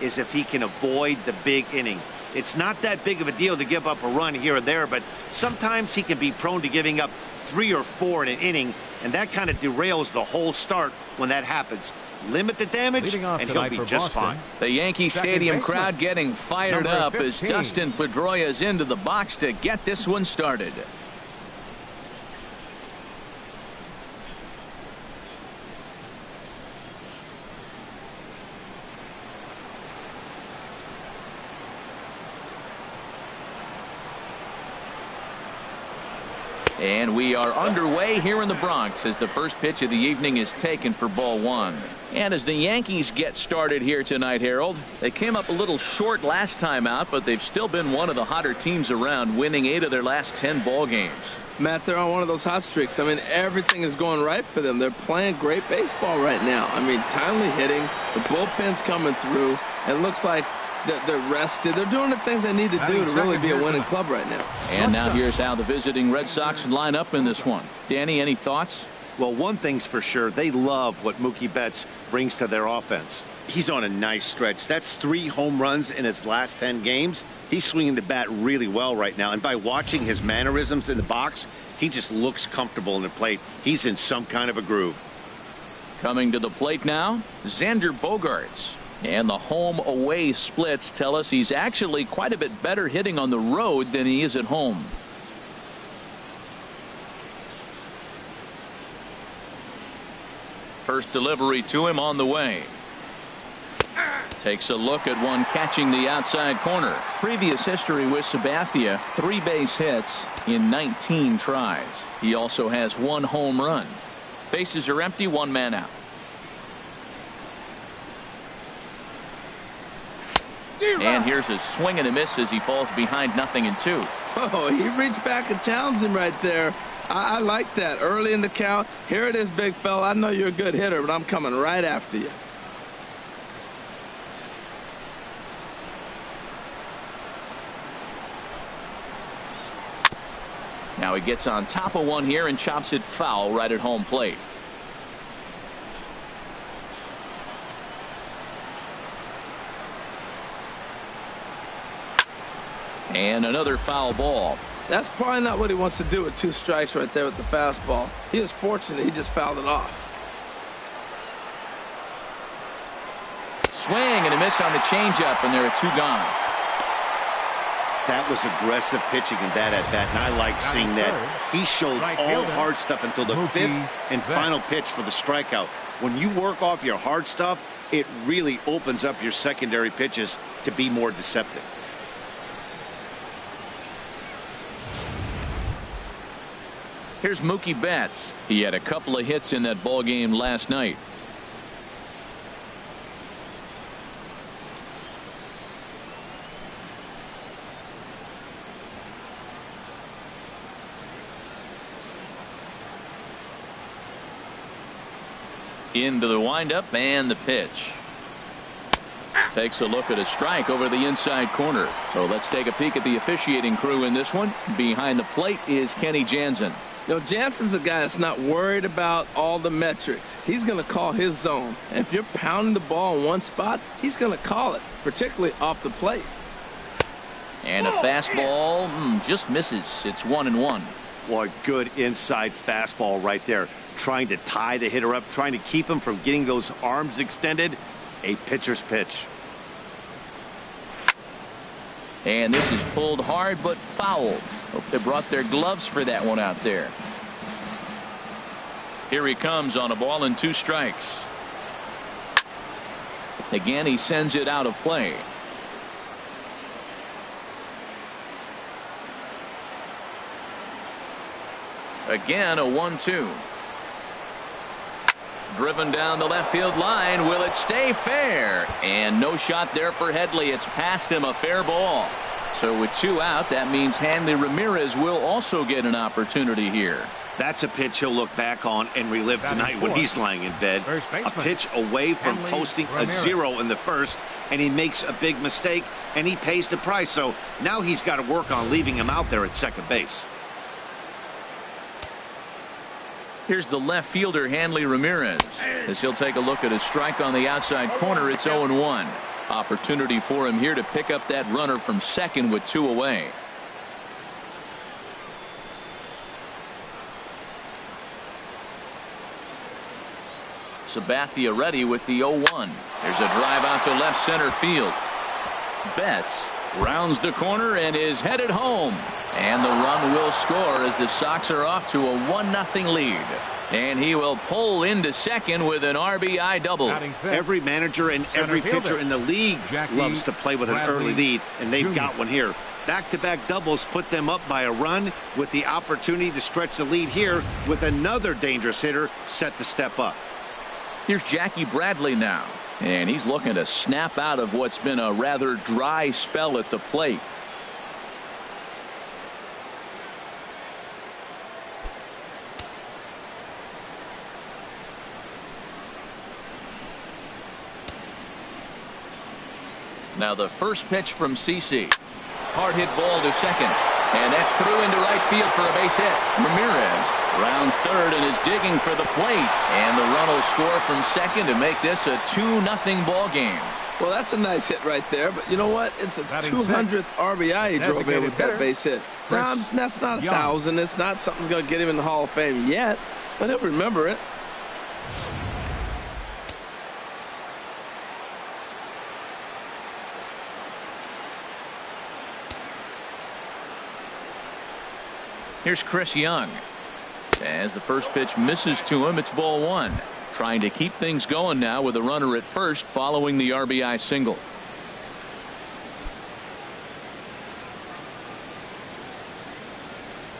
is if he can avoid the big inning. It's not that big of a deal to give up a run here or there, but sometimes he can be prone to giving up 3 or 4 in an inning, and that kind of derails the whole start when that happens. Limit the damage, and he'll be just fine. The Yankee Stadium crowd getting fired up as Dustin Pedroia's into the box to get this one started. And we are underway here in the Bronx as the first pitch of the evening is taken for ball 1. And as the Yankees get started here tonight, Harold, they came up a little short last time out, but they've still been one of the hotter teams around, winning 8 of their last 10 ball games. Matt, they're on one of those hot streaks. I mean, everything is going right for them. They're playing great baseball right now. I mean, timely hitting, the bullpen's coming through, and it looks like they're rested. They're doing the things they need to do to really be a winning club right now. And now here's how the visiting Red Sox line up in this one. Danny, any thoughts? Well, one thing's for sure. They love what Mookie Betts brings to their offense. He's on a nice stretch. That's 3 home runs in his last 10 games. He's swinging the bat really well right now. And by watching his mannerisms in the box, he just looks comfortable in the plate. He's in some kind of a groove. Coming to the plate now, Xander Bogaerts. And the home-away splits tell us he's actually quite a bit better hitting on the road than he is at home. First delivery to him on the way. Takes a look at one catching the outside corner. Previous history with Sabathia, 3 base hits in 19 tries. He also has 1 home run. Bases are empty, 1 man out. And here's a swing and a miss as he falls behind 0-2. Oh, he reached back and challenged him right there. I like that. Early in the count. Here it is, big fella. I know you're a good hitter, but I'm coming right after you. Now he gets on top of one here and chops it foul right at home plate. And another foul ball. That's probably not what he wants to do with 2 strikes right there with the fastball. He was fortunate he just fouled it off. Swing and a miss on the changeup, and there are 2 gone. That was aggressive pitching in that at bat, and I like seeing that. He showed all hard stuff until the 5th and final pitch for the strikeout. When you work off your hard stuff, it really opens up your secondary pitches to be more deceptive. Here's Mookie Betts. He had a couple of hits in that ball game last night. Into the windup and the pitch. Takes a look at a strike over the inside corner. So let's take a peek at the officiating crew in this one. Behind the plate is Kenny Jansen. You know, Jansen's a guy that's not worried about all the metrics. He's going to call his zone. And if you're pounding the ball in one spot, he's going to call it, particularly off the plate. And a fastball just misses. It's 1-1. Well, a good inside fastball right there. Trying to tie the hitter up, trying to keep him from getting those arms extended. A pitcher's pitch. And this is pulled hard but fouled. Hope they brought their gloves for that one out there. Here he comes on a ball and 2 strikes. Again, he sends it out of play. Again, a 1-2. Driven down the left field line. Will it stay fair? And no shot there for Headley. It's past him, a fair ball. So with 2 out, that means Hanley Ramirez will also get an opportunity here. That's a pitch he'll look back on and relive tonight when he's lying in bed. A pitch away from posting a 0 in the first, and he makes a big mistake, and he pays the price. So now he's got to work on leaving him out there at second base. Here's the left fielder, Hanley Ramirez, as he'll take a look at a strike on the outside corner. It's 0-1. Opportunity for him here to pick up that runner from second with 2 away. Sabathia ready with the 0-1. There's a drive out to left center field. Betts rounds the corner and is headed home. And the run will score as the Sox are off to a 1-0 lead. And he will pull into second with an RBI double. Every manager and every pitcher in the league loves to play with an early lead, and they've got one here. Back-to-back doubles put them up by a run with the opportunity to stretch the lead here with another dangerous hitter set to step up. Here's Jackie Bradley now, and he's looking to snap out of what's been a rather dry spell at the plate. Now the first pitch from CC. Hard hit ball to second. And that's through into right field for a base hit. Ramirez rounds third and is digging for the plate. And the run will score from second to make this a 2-0 ball game. Well, that's a nice hit right there. But you know what? It's a 200th RBI he drove in with that base hit. Now, that's not 1,000. It's not something's going to get him in the Hall of Fame yet. But he'll remember it. Here's Chris Young. As the first pitch misses to him, it's ball 1. Trying to keep things going now with a runner at first following the RBI single.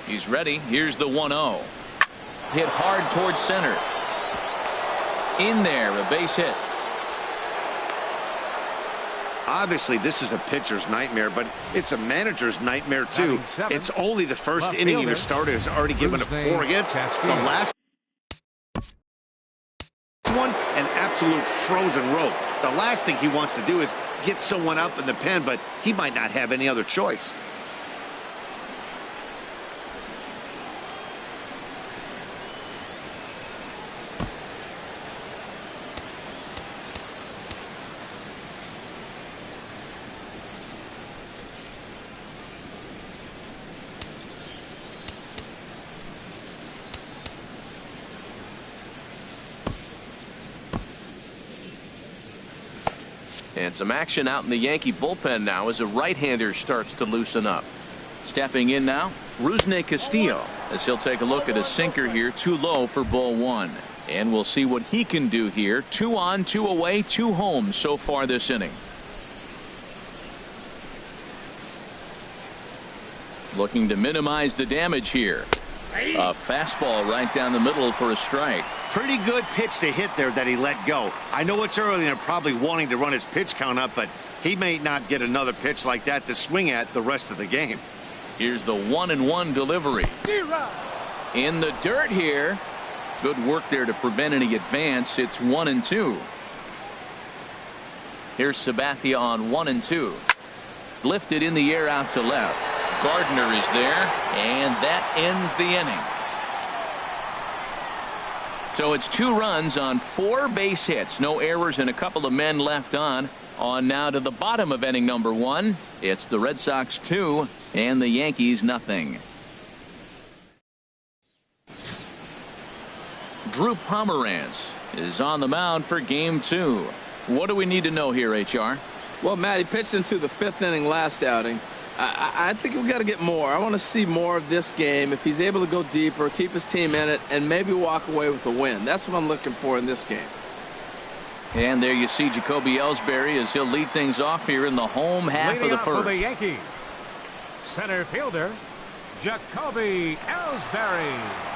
He's ready. Here's the 1-0. Hit hard towards center. In there, a base hit. Obviously, this is a pitcher's nightmare, but it's a manager's nightmare, too. It's only the first inning either starter has already given up 4 hits. The last one, an absolute frozen rope. The last thing he wants to do is get someone up in the pen, but he might not have any other choice. And some action out in the Yankee bullpen now as a right-hander starts to loosen up. Stepping in now, Rusney Castillo, as he'll take a look at a sinker here, too low for ball 1. And we'll see what he can do here. 2 on, 2 away, 2 home so far this inning. Looking to minimize the damage here. A fastball right down the middle for a strike. Pretty good pitch to hit there that he let go. I know it's early and they're probably wanting to run his pitch count up, but he may not get another pitch like that to swing at the rest of the game. Here's the 1-1 delivery. In the dirt here. Good work there to prevent any advance. It's 1-2. Here's Sabathia on 1-2. Lifted in the air out to left. Gardner is there, and that ends the inning. So it's 2 runs on 4 base hits. No errors and a couple of men left on. On now to the bottom of inning number 1. It's the Red Sox 2 and the Yankees nothing. Drew Pomeranz is on the mound for game 2. What do we need to know here, HR? Well, Matt, he pitched into the 5th inning last outing. I think we've got to get more. I want to see more of this game. If he's able to go deeper, keep his team in it, and maybe walk away with a win. That's what I'm looking for in this game. And there you see Jacoby Ellsbury as he'll lead things off here in the home half of the first. For the Yankees, center fielder Jacoby Ellsbury.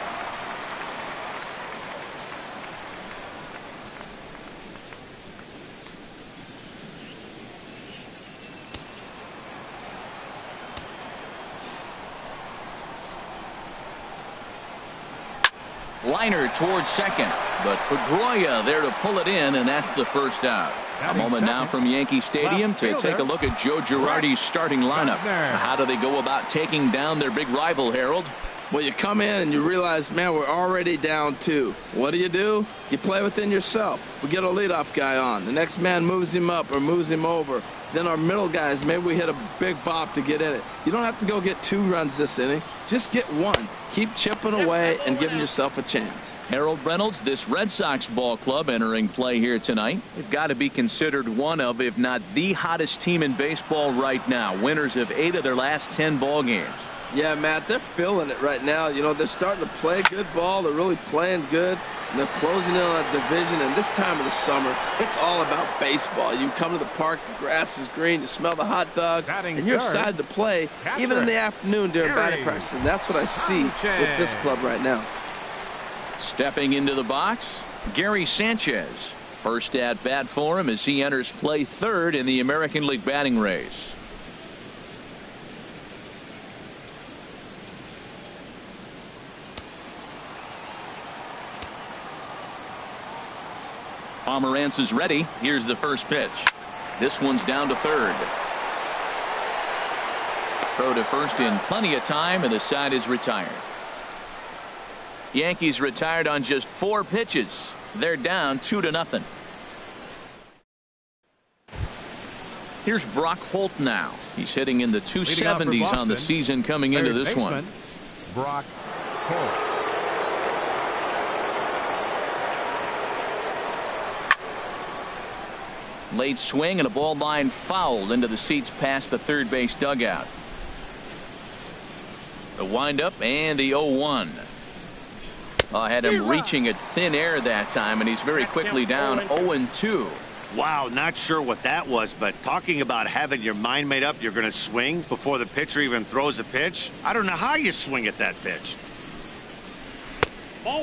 Liner towards second, but Pedroia there to pull it in, and that's the first out. A moment now from Yankee Stadium to take a look at Joe Girardi's starting lineup. How do they go about taking down their big rival, Harold? Well, you come in and you realize, man, we're already down 2. What do? You play within yourself. We get a leadoff guy on. The next man moves him up or moves him over. Then our middle guys, maybe we hit a big bop to get in it. You don't have to go get 2 runs this inning. Just get 1. Keep chipping away and giving yourself a chance. Harold Reynolds, this Red Sox ball club entering play here tonight. They've got to be considered one of, if not the hottest team in baseball right now. Winners of 8 of their last 10 ball games. Yeah, Matt, they're feeling it right now. You know, they're starting to play good ball. They're really playing good. And they're closing in on a division. And this time of the summer, it's all about baseball. You come to the park, the grass is green, you smell the hot dogs, and you're excited to play, even in the afternoon during batting practice. And that's what I see with this club right now. Stepping into the box, Gary Sanchez. First at bat for him as he enters play 3rd in the American League batting race. Pomerantz is ready. Here's the first pitch. This one's down to 3rd. Throw to first in plenty of time, and the side is retired. Yankees retired on just 4 pitches. They're down 2-0. Here's Brock Holt now. He's hitting in the 270s on the season coming into this one. Brock Holt. Late swing and a ball line fouled into the seats past the third base dugout. The windup and the 0-1. Had him reaching at thin air that time, and he's very quickly down 0-2. Wow, not sure what that was, but talking about having your mind made up you're going to swing before the pitcher even throws a pitch. I don't know how you swing at that pitch.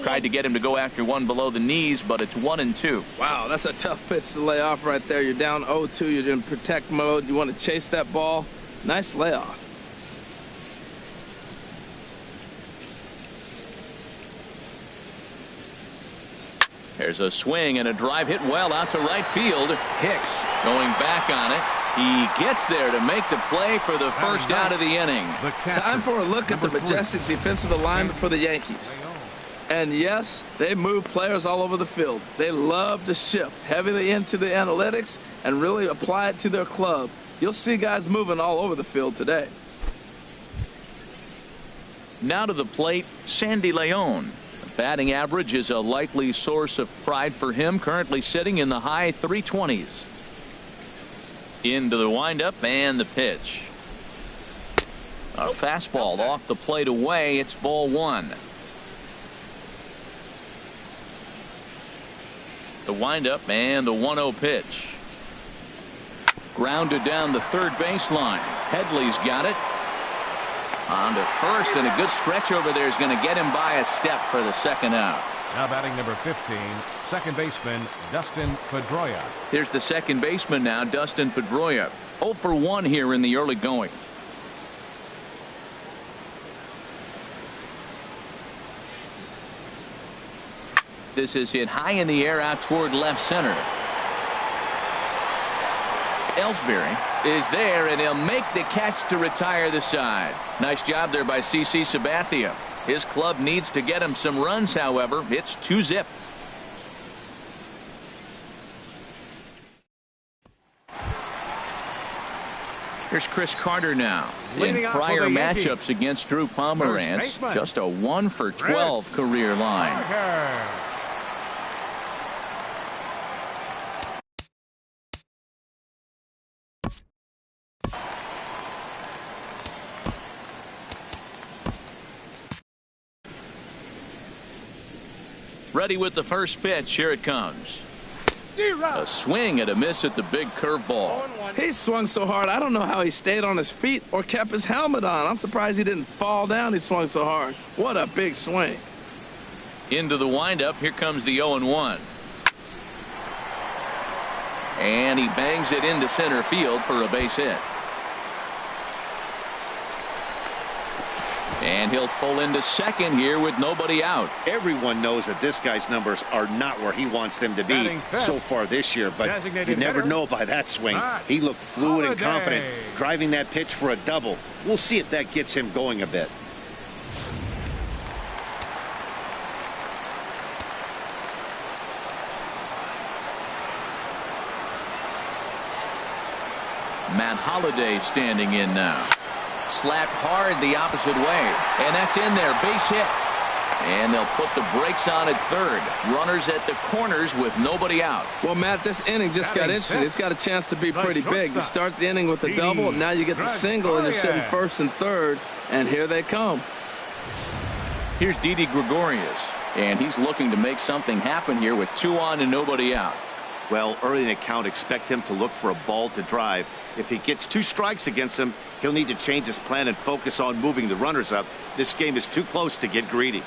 Tried to get him to go after one below the knees, but it's 1-2. Wow, that's a tough pitch to lay off right there. You're down 0-2. You're in protect mode. You want to chase that ball. Nice layoff. There's a swing and a drive hit well out to right field. Hicks going back on it. He gets there to make the play for the first out of the inning. Time for a look at the majestic defensive alignment for the Yankees. And yes, they move players all over the field. They love to shift heavily into the analytics and really apply it to their club. You'll see guys moving all over the field today. Now to the plate, Sandy Leon. The batting average is a likely source of pride for him, currently sitting in the high 320s. Into the windup and the pitch. A fastball off the plate away. It's ball 1. The windup and the 1-0 pitch. Grounded down the third baseline. Headley's got it. On to first, and a good stretch over there is going to get him by a step for the second out. Now batting number 15, second baseman Dustin Pedroia. Here's the second baseman now, Dustin Pedroia. 0 for 1 here in the early going. This is hit high in the air out toward left center. Ellsbury is there, and he'll make the catch to retire the side. Nice job there by CC Sabathia. His club needs to get him some runs, however. It's 2-0. Here's Chris Carter now. In prior matchups against Drew Pomerantz, just a 1 for 12 career line. Ready with the first pitch. Here it comes. A swing and a miss at the big curveball. He swung so hard, I don't know how he stayed on his feet or kept his helmet on. I'm surprised he didn't fall down. He swung so hard. What a big swing. Into the windup. Here comes the 0-1. And he bangs it into center field for a base hit. And he'll pull into second here with nobody out. Everyone knows that this guy's numbers are not where he wants them to be so far this year, but you never know by that swing. He looked fluid and confident, driving that pitch for a double. We'll see if that gets him going a bit. Matt Holliday standing in now. Slapped hard the opposite way, and that's in there. Base hit. And they'll put the brakes on at third. Runners at the corners with nobody out. Well, Matt, this inning just got interesting. It's got a chance to be pretty big. You start the inning with a double, now you get the single, and you're sitting first and third, and here they come. Here's Didi Gregorius, and he's looking to make something happen here with 2 on and nobody out. Well, early in the count, expect him to look for a ball to drive. If he gets 2 strikes against him, he'll need to change his plan and focus on moving the runners up. This game is too close to get greedy.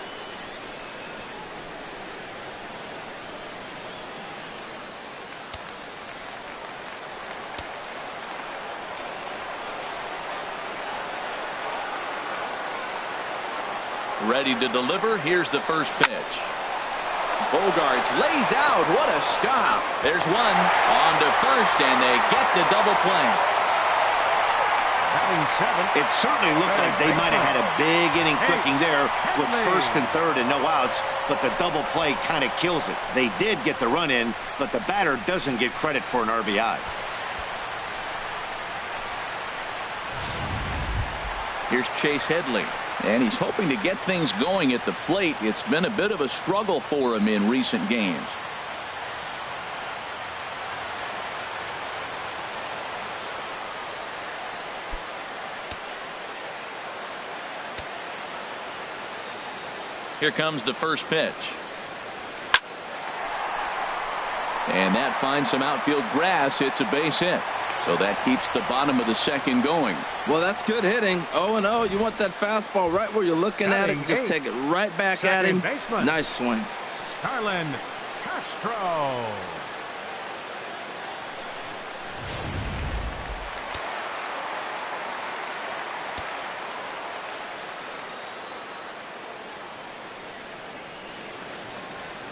Ready to deliver. Here's the first pitch. Bogarts lays out. What a stop. There's one on to first, and they get the double play. It certainly looked like they might have had a big inning cooking there with first and third and no outs, but the double play kind of kills it. They did get the run in, but the batter doesn't get credit for an RBI. Here's Chase Headley, and he's hoping to get things going at the plate. It's been a bit of a struggle for him in recent games. Here comes the first pitch. And that finds some outfield grass. It's a base hit. So that keeps the bottom of the second going. Well, that's good hitting. 0-0. You want that fastball right where you're looking at it. Just take it right back at him. Nice swing. Starlin Castro.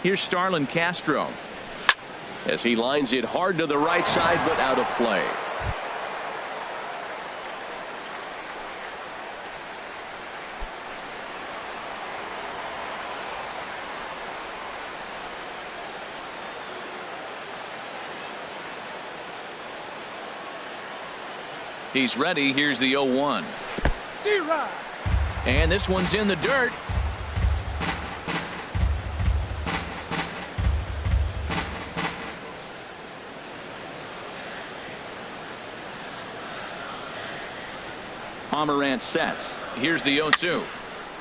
Here's Starlin Castro as he lines it hard to the right side, but out of play. He's ready. Here's the 0-1. And this one's in the dirt. Pomerantz sets. Here's the 0-2.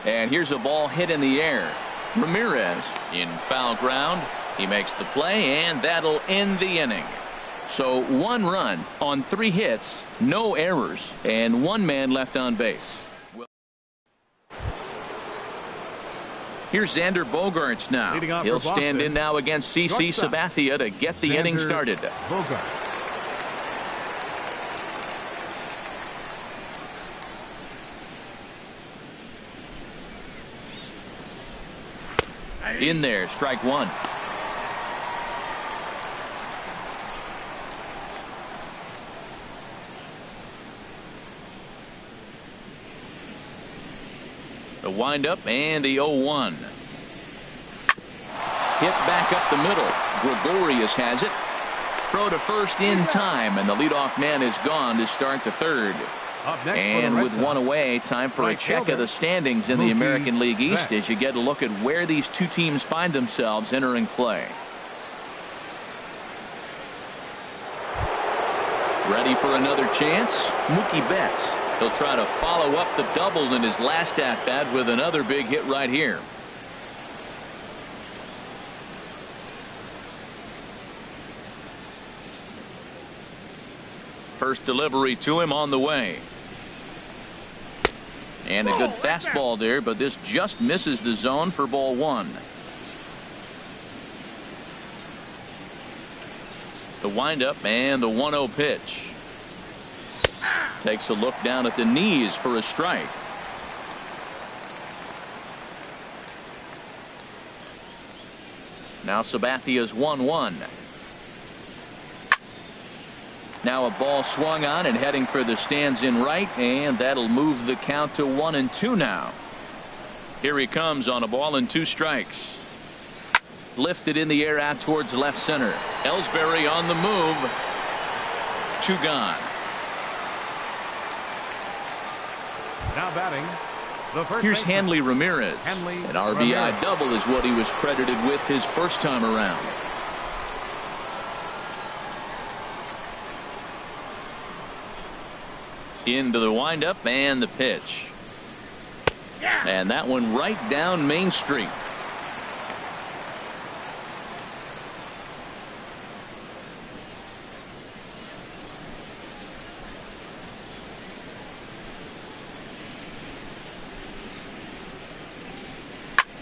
And here's a ball hit in the air. Ramirez in foul ground. He makes the play, and that'll end the inning. So 1 run on 3 hits, no errors, and 1 man left on base. Here's Xander Bogaerts now. He'll stand in now against CC Sabathia to get the inning started. Bogaerts. In there, strike 1. The windup and the 0-1. Hit back up the middle. Gregorius has it. Throw to first in time, and the leadoff man is gone to start the third. And with 1 away, time for a check of the standings in the American League East as you get a look at where these 2 teams find themselves entering play. Ready for another chance? Mookie Betts. He'll try to follow up the double in his last at-bat with another big hit right here. First delivery to him on the way. And a good fastball there, but this just misses the zone for ball 1. The windup and the 1-0 pitch. Takes a look down at the knees for a strike. Now Sabathia's 1-1. Now a ball swung on and heading for the stands in right, and that'll move the count to 1-2 now. Here he comes on a ball and 2 strikes. Lifted in the air out towards left center. Ellsbury on the move. 2 gone. Now batting, the first Here's baseman, Hanley Ramirez. An RBI double is what he was credited with his first time around. Into the windup and the pitch. And that one right down Main Street.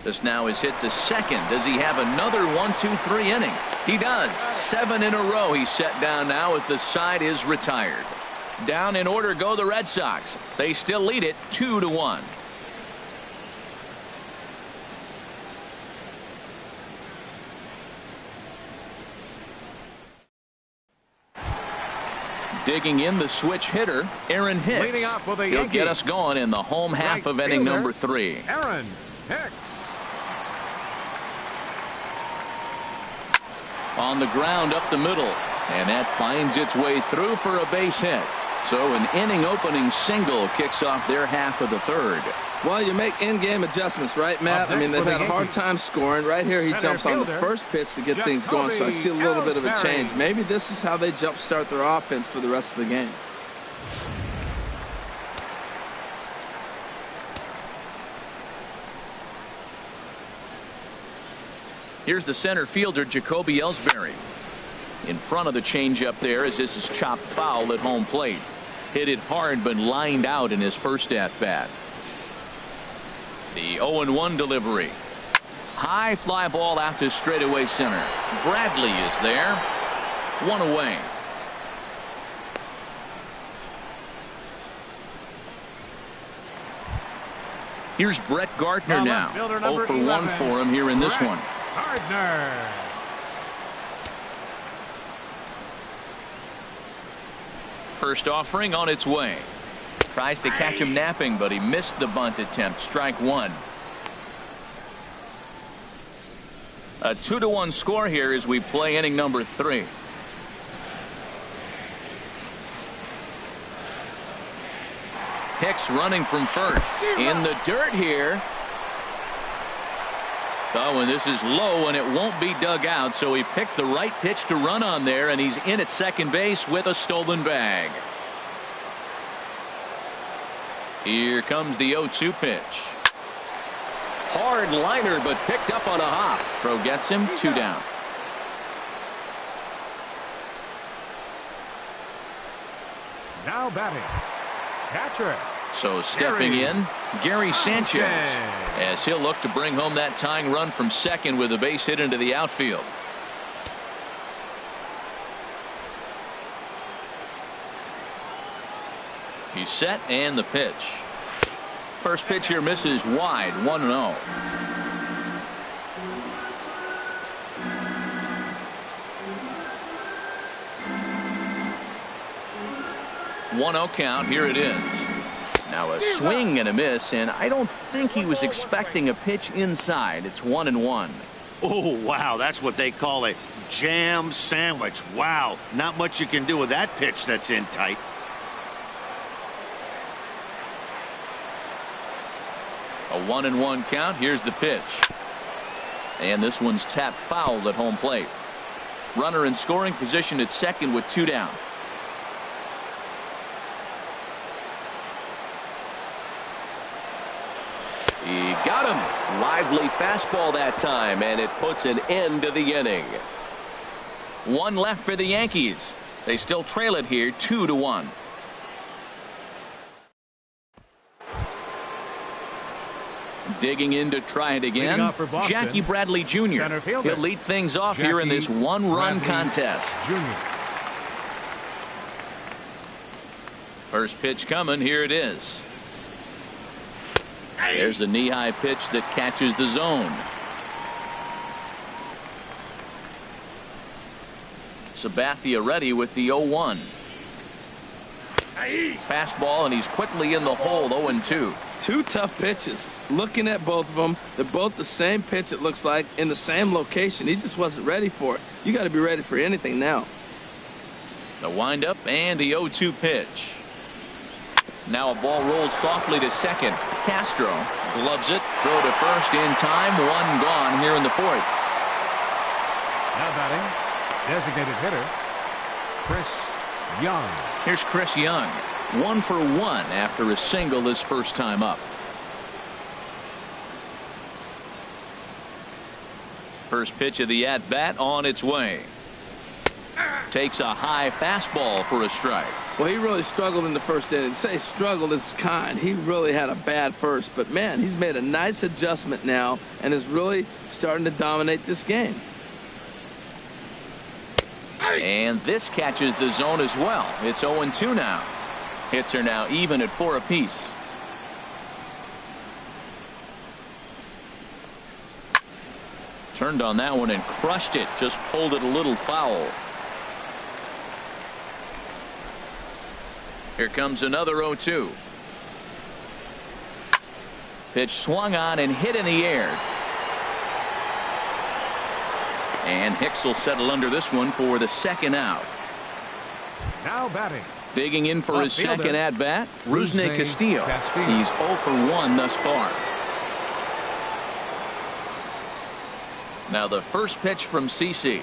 This now is hit to second. Does he have another 1-2-3 inning? He does. 7 in a row he's set down now as the side is retired. Down in order go the Red Sox. They still lead it 2-1. Digging in the switch hitter, Aaron Hicks. Leading off with a He'll Yankee. get us going in the home half of inning number 3. Aaron Hicks. On the ground up the middle, and that finds its way through for a base hit. So an inning opening single kicks off their half of the third. Well, you make in-game adjustments, right, Matt? I mean, they've had a hard time scoring. Right here, he jumps on the first pitch to get things going, so I see a little bit of a change. Maybe this is how they jumpstart their offense for the rest of the game. Here's the center fielder, Jacoby Ellsbury. In front of the changeup there as this is chopped foul at home plate. Hit it hard but lined out in his first at-bat. The 0-1 delivery. High fly ball out to straightaway center. Bradley is there. 1 away. Here's Brett Gardner now. 0 for 1 for him here in this one. Gardner. First offering on its way. Tries to catch him napping, but he missed the bunt attempt. Strike 1. A 2-1 score here as we play inning number 3. Hicks running from first. In the dirt here. Oh, and this is low, and it won't be dug out, so he picked the right pitch to run on there, and he's in at second base with a stolen bag. Here comes the 0-2 pitch. Hard liner, but picked up on a hop. Throw gets him, 2 down. Now batting, catcher. So stepping in, Gary Sanchez, as he'll look to bring home that tying run from second with a base hit into the outfield. He's set, and the pitch. First pitch here misses wide, 1-0. One-0 count. Here it is. Now a swing and a miss, and I don't think he was expecting a pitch inside. It's 1-1. Oh, wow. That's what they call a jam sandwich. Wow. Not much you can do with that pitch that's in tight. A 1-1 count. Here's the pitch. And this one's tapped foul at home plate. Runner in scoring position at second with 2 down. He got him. Lively fastball that time, and it puts an end to the inning. 1 left for the Yankees. They still trail it here 2-1. Digging in to try it again, Jackie Bradley Jr. He'll lead things off here in this 1-run contest. First pitch coming. Here it is. There's a knee-high pitch that catches the zone. Sabathia ready with the 0-1. Fastball, and he's quickly in the hole. 0-2. 2 tough pitches. Looking at both of them, they're both the same pitch, it looks like, in the same location. He just wasn't ready for it. You got to be ready for anything now. The windup and the 0-2 pitch. Now a ball rolls softly to second. Castro gloves it. Throw to first in time. One gone here in the fourth. Now batting, designated hitter, Chris Young. Here's Chris Young. 1 for 1 after a single his first time up. First pitch of the at-bat on its way. Takes a high fastball for a strike. Well, he really struggled in the first inning. Say struggled is kind. He really had a bad first. But, man, he's made a nice adjustment now and is really starting to dominate this game. And this catches the zone as well. It's 0-2 now. Hits are now even at 4 apiece. Turned on that one and crushed it. Just pulled it a little foul. Here comes another 0-2. Pitch swung on and hit in the air. And Hicks will settle under this one for the second out. Now batting. Digging in for his second at bat, Rusney Castillo. He's 0 for 1 thus far. Now the first pitch from CC.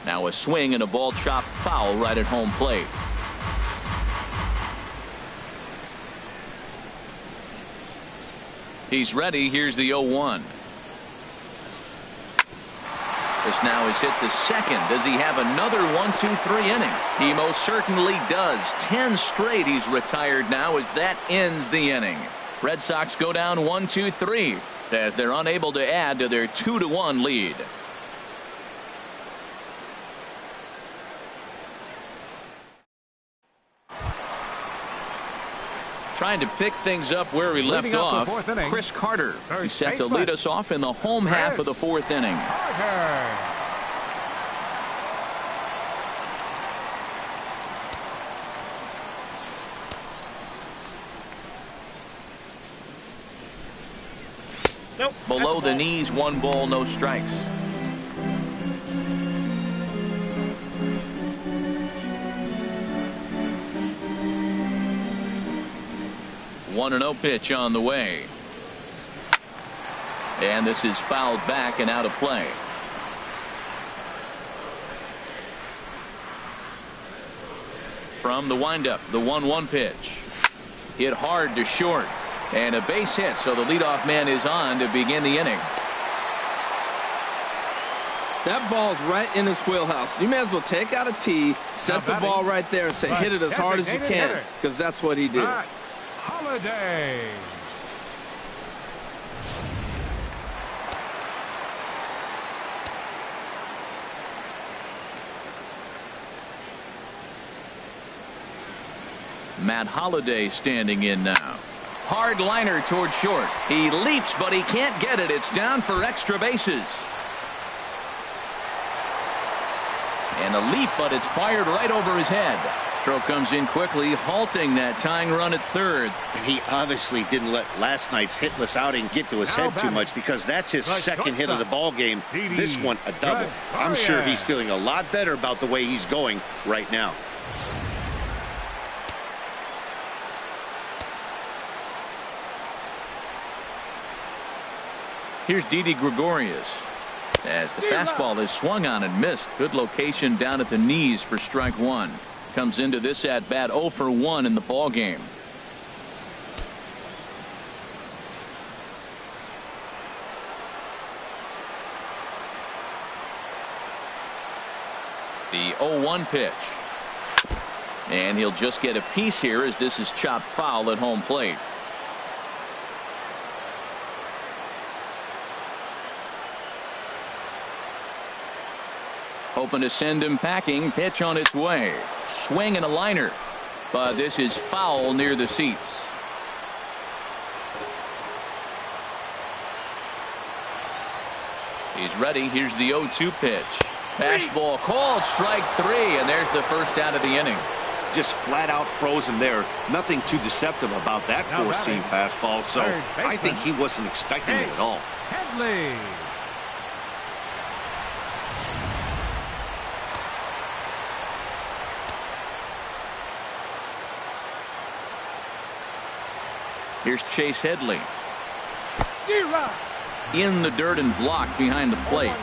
Now a swing and a ball chopped foul right at home plate. He's ready. Here's the 0-1. This now is hit to second. Does he have another 1-2-3 inning? He most certainly does. 10 straight he's retired now as that ends the inning. Red Sox go down 1-2-3 as they're unable to add to their 2-1 lead. Trying to pick things up where we left off. Chris Carter. He's set to lead us off in the home half of the fourth inning. Nope. Below the knees, 1 ball, no strikes. One and 0 pitch on the way. And this is fouled back and out of play. From the windup, the 1-1 pitch. Hit hard to short. And a base hit, so the leadoff man is on to begin the inning. That ball's right in his wheelhouse. You may as well take out a tee, set the ball right there, and say hit it as hard as you can, because that's what he did. Holiday. Matt Holliday standing in now. Hard liner toward short. He leaps, but he can't get it. It's down for extra bases. And a leap, but it's fired right over his head. Throw comes in quickly, halting that tying run at third. And he obviously didn't let last night's hitless outing get to his head too much, because that's his second hit of the ball game. This one a double. I'm sure he's feeling a lot better about the way he's going right now. Here's Didi Gregorius as the fastball is swung on and missed. Good location down at the knees for strike 1. Comes into this at bat 0 for 1 in the ball game. The 0-1 pitch. And he'll just get a piece here as this is chopped foul at home plate. Hoping to send him packing. Pitch on its way. Swing and a liner. But this is foul near the seats. He's ready. Here's the 0-2 pitch. Fastball called. Strike 3. And there's the first out of the inning. Just flat out frozen there. Nothing too deceptive about that four-seam fastball. So I think he wasn't expecting it at all. Headley. Here's Chase Headley. In the dirt and blocked behind the plate.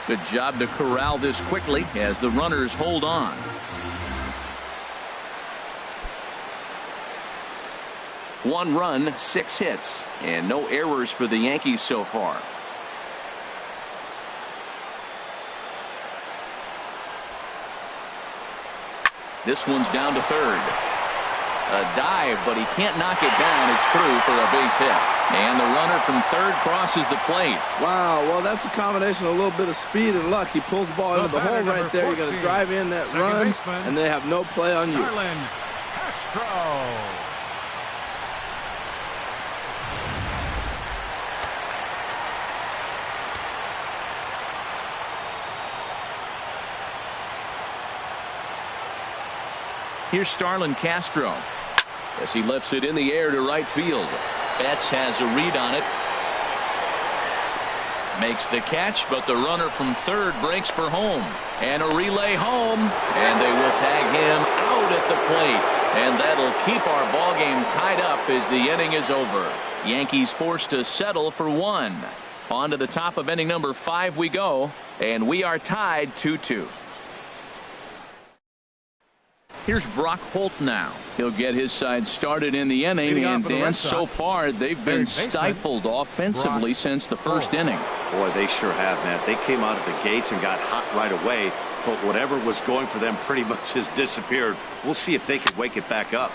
Good job to corral this quickly as the runners hold on. One run, 6 hits, and no errors for the Yankees so far. This one's down to third. A dive, but he can't knock it down. It's through for a base hit. And the runner from third crosses the plate. Wow, well, that's a combination of a little bit of speed and luck. He pulls the ball into the hole right there. You're going to drive in that run, and they have no play on you. Here's Starlin Castro as he lifts it in the air to right field. Betts has a read on it. Makes the catch, but the runner from third breaks for home. And a relay home, and they will tag him out at the plate. And that'll keep our ball game tied up as the inning is over. Yankees forced to settle for 1. On to the top of inning number 5 we go, and we are tied 2-2. Here's Brock Holt now. He'll get his side started in the inning, and Dan, so far they've been stifled offensively since the first inning. Boy, they sure have, Matt. They came out of the gates and got hot right away, but whatever was going for them pretty much has disappeared. We'll see if they can wake it back up.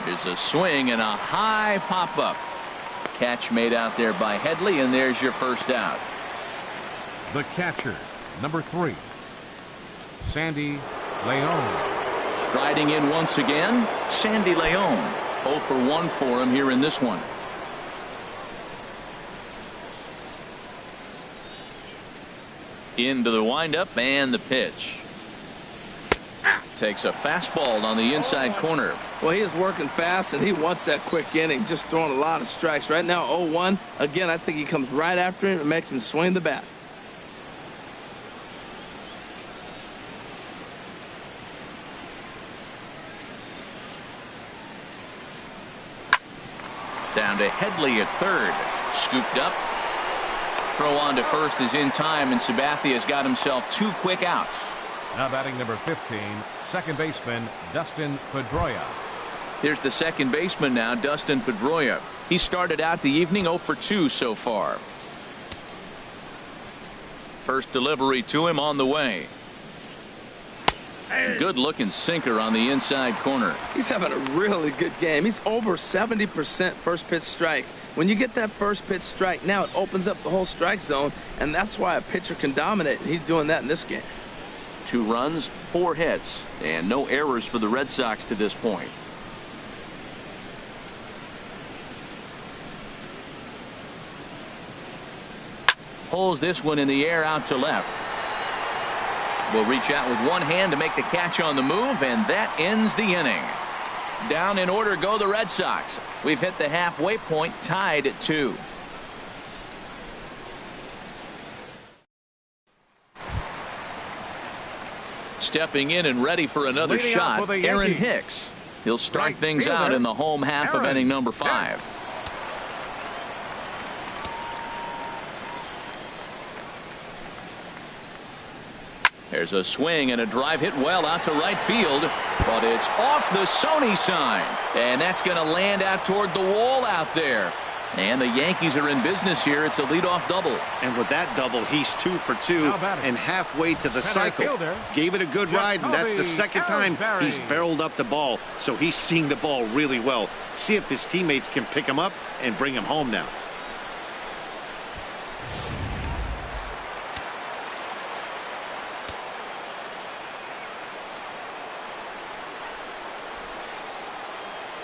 There's a swing and a high pop-up. Catch made out there by Headley, and there's your first out. The catcher, number 3, Sandy Leon. Striding in once again, Sandy Leon. 0 for 1 for him here in this one. Into the windup and the pitch. Takes a fastball on the inside corner. Well, he is working fast, and he wants that quick inning, just throwing a lot of strikes. Right now, 0-1. Again, I think he comes right after him and makes him swing the bat. Down to Headley at third. Scooped up. Throw on to first is in time, and Sabathia's got himself 2 quick outs. Now batting number 15, second baseman Dustin Pedroia. Here's the second baseman now, Dustin Pedroia. He started out the evening 0 for 2 so far. First delivery to him on the way. Good looking sinker on the inside corner. He's having a really good game. He's over 70% first pitch strike. When you get that first pitch strike, now it opens up the whole strike zone, and that's why a pitcher can dominate, and he's doing that in this game. 2 runs, 4 hits, and no errors for the Red Sox to this point. Pulls this one in the air out to left. Will reach out with one hand to make the catch on the move, and that ends the inning. Down in order go the Red Sox. We've hit the halfway point, tied at 2. Stepping in and ready for another shot, Aaron Hicks. He'll start things out in the home half of inning number 5. There's a swing and a drive hit well out to right field, but it's off the Sony sign, and that's going to land out toward the wall out there. And the Yankees are in business here. It's a leadoff double. And with that double, he's 2 for 2 and halfway to the cycle. Gave it a good ride, and that's the second time he's barreled up the ball. So he's seeing the ball really well. See if his teammates can pick him up and bring him home now.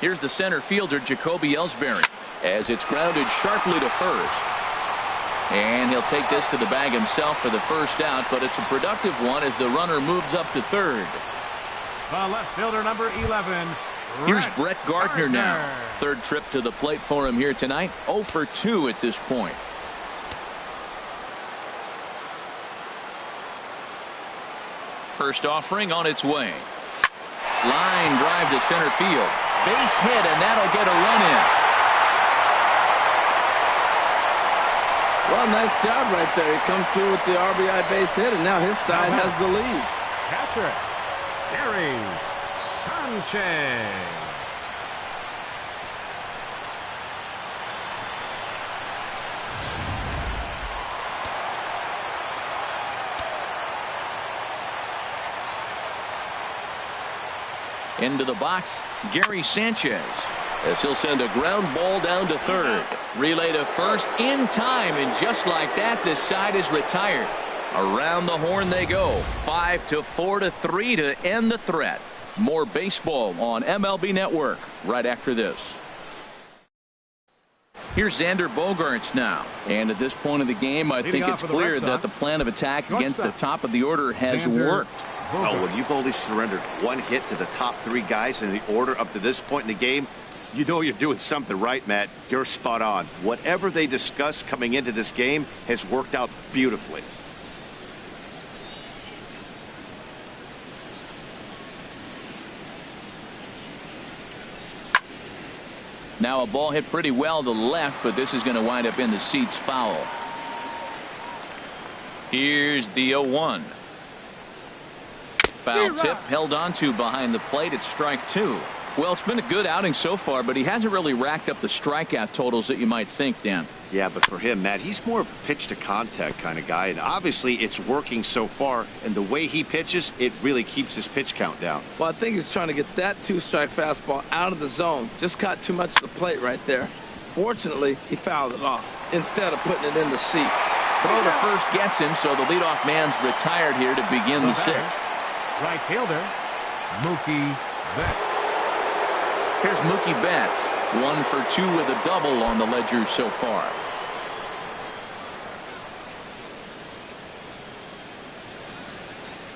Here's the center fielder, Jacoby Ellsbury, as it's grounded sharply to first. And he'll take this to the bag himself for the first out, but it's a productive one as the runner moves up to third. The left fielder, number 11. Here's Brett Gardner now. Third trip to the plate for him here tonight. 0 for 2 at this point. First offering on its way. Line drive to center field. Base hit, and that'll get a run in. Well, nice job right there. He comes through with the RBI base hit, and now his side has the lead. Catcher, Gary Sanchez. Into the box, Gary Sanchez, as he'll send a ground ball down to third. Relay to first in time, and just like that, this side is retired. Around the horn they go. 5-4-3 to end the threat. More baseball on MLB Network right after this. Here's Xander Bogaerts now. And at this point of the game, I think it's clear that the plan of attack against the top of the order has worked. Oh, when you've only surrendered one hit to the top three guys in the order up to this point in the game, you know you're doing something right, Matt. You're spot on. Whatever they discussed coming into this game has worked out beautifully. Now a ball hit pretty well to the left, but this is going to wind up in the seats foul. Here's the 0-1. Foul tip held onto behind the plate. It's strike two. Well, it's been a good outing so far, but he hasn't really racked up the strikeout totals that you might think, Dan. Yeah, but for him, Matt, he's more of a pitch to contact kind of guy, and obviously it's working so far, and the way he pitches, it really keeps his pitch count down. Well, I think he's trying to get that two-strike fastball out of the zone. Just caught too much of the plate right there. Fortunately, he fouled it off instead of putting it in the seats. Throw to first gets him, so the leadoff man's retired here to begin the sixth. Right fielder, Mookie Betts. Here's Mookie Betts, 1 for 2 with a double on the ledger so far.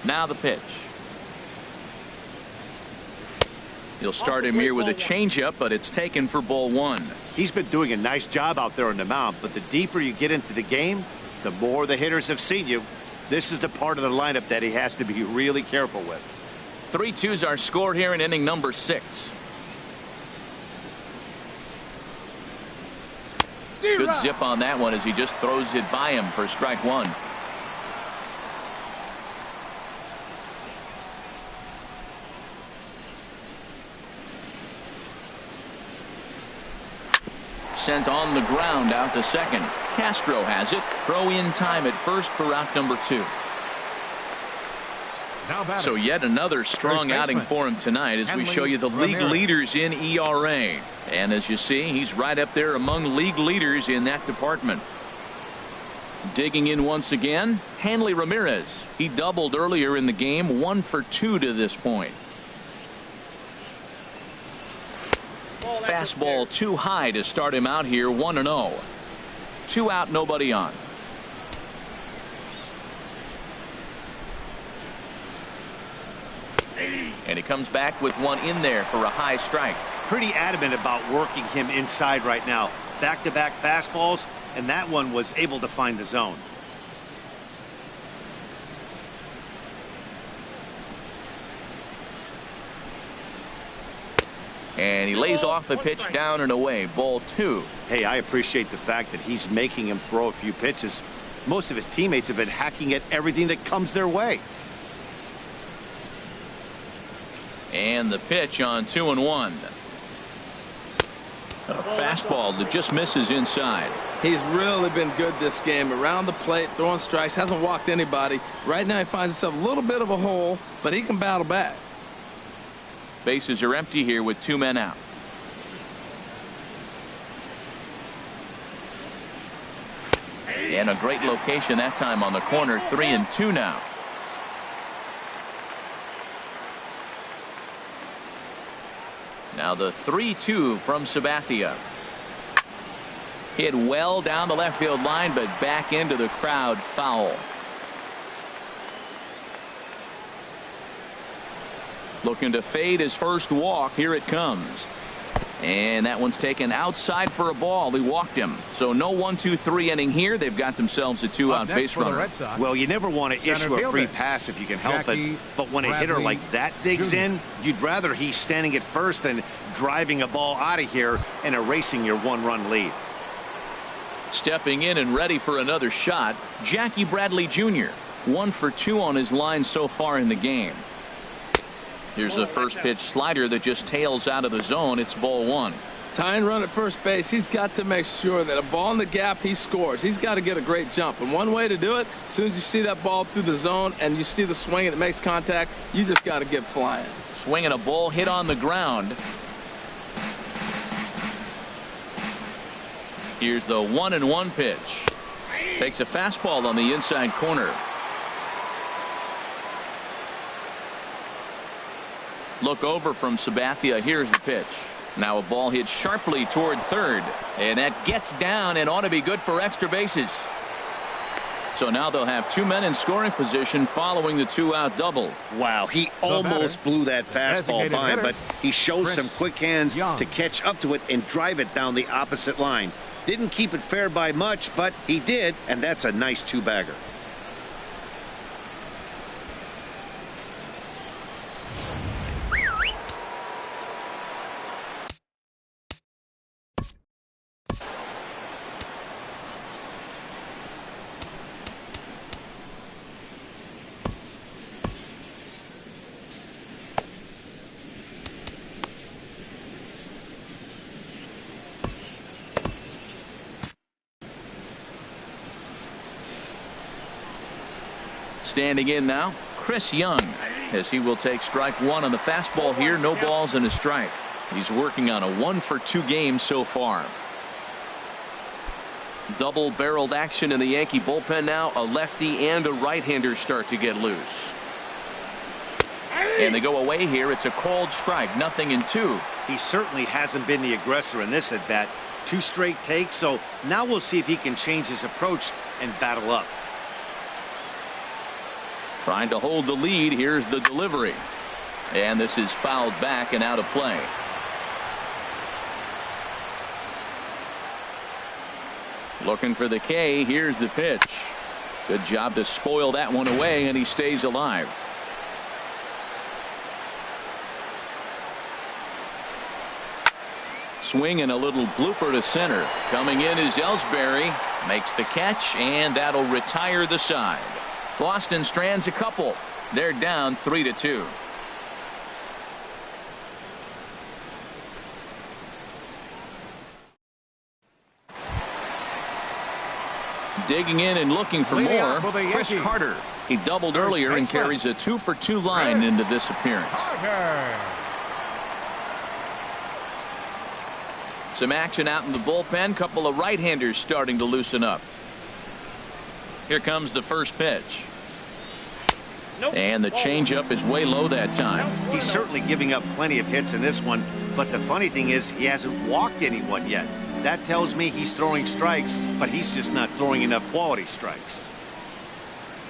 Now the pitch. He'll start him here with a changeup, but it's taken for ball one. He's been doing a nice job out there on the mound, but the deeper you get into the game, the more the hitters have seen you. This is the part of the lineup that he has to be really careful with. 3-2's our score here in inning number 6. Good zip on that one as he just throws it by him for strike one. Sent on the ground out to second. Castro has it. Throw in time at first for out number 2. So yet another strong outing for him tonight as we show you the league leaders in ERA. And as you see, he's right up there among league leaders in that department. Digging in once again, Hanley Ramirez. He doubled earlier in the game, 1 for 2 to this point. Fastball too high to start him out here, 1-0. 2 out, nobody on. And he comes back with one in there for a high strike. Pretty adamant about working him inside right now. Back-to-back fastballs, and that one was able to find the zone. And he lays off the pitch down and away. Ball 2. Hey, I appreciate the fact that he's making him throw a few pitches. Most of his teammates have been hacking at everything that comes their way. And the pitch on 2-1. A fastball that just misses inside. He's really been good this game. Around the plate, throwing strikes, hasn't walked anybody. Right now he finds himself a little bit of a hole, but he can battle back. Bases are empty here with 2 men out. And a great location that time on the corner. 3-2 now. Now the 3-2 from Sabathia. Hit well down the left field line, but back into the crowd, foul. Looking to fade his first walk. Here it comes. And that one's taken outside for a ball. He walked him. So no 1-2-3 inning here. They've got themselves a 2-out base runner. Well, you never want to issue a free pass if you can help it. But when a hitter like that digs in, you'd rather he's standing at first than driving a ball out of here and erasing your one-run lead. Stepping in and ready for another shot, Jackie Bradley Jr. 1 for 2 on his line so far in the game. Here's a first pitch slider that just tails out of the zone. It's ball 1. Tying run at first base, he's got to make sure that a ball in the gap, he scores. He's got to get a great jump. And one way to do it, as soon as you see that ball through the zone and you see the swing and it makes contact, you just got to get flying. Swinging a ball hit on the ground. Here's the 1-1 pitch. Takes a fastball on the inside corner. Look over from Sabathia. Here's the pitch. Now a ball hit sharply toward third. And that gets down and ought to be good for extra bases. So now they'll have 2 men in scoring position following the 2-out double. Wow, he almost blew that fastball by him, but he shows some quick hands to catch up to it and drive it down the opposite line. Didn't keep it fair by much, but he did, and that's a nice 2-bagger. Standing in now, Chris Young, as he will take strike 1 on the fastball here. No balls and a strike. He's working on a 1 for 2 game so far. Double-barreled action in the Yankee bullpen now. A lefty and a right-hander start to get loose. And they go away here. It's a called strike. 0-2. He certainly hasn't been the aggressor in this at bat. 2 straight takes, so now we'll see if he can change his approach and battle up. Trying to hold the lead. Here's the delivery. And this is fouled back and out of play. Looking for the K. Here's the pitch. Good job to spoil that one away, and he stays alive. Swing and a little blooper to center. Coming in is Ellsbury. Makes the catch, and that'll retire the side. Boston strands a couple. They're down 3-2. Digging in and looking for more, Chris Carter. He doubled earlier and carries a 2 for 2 line into this appearance. Some action out in the bullpen. Couple of right-handers starting to loosen up. Here comes the first pitch. And the changeup is way low that time. He's certainly giving up plenty of hits in this one, but the funny thing is he hasn't walked anyone yet. That tells me he's throwing strikes, but he's just not throwing enough quality strikes.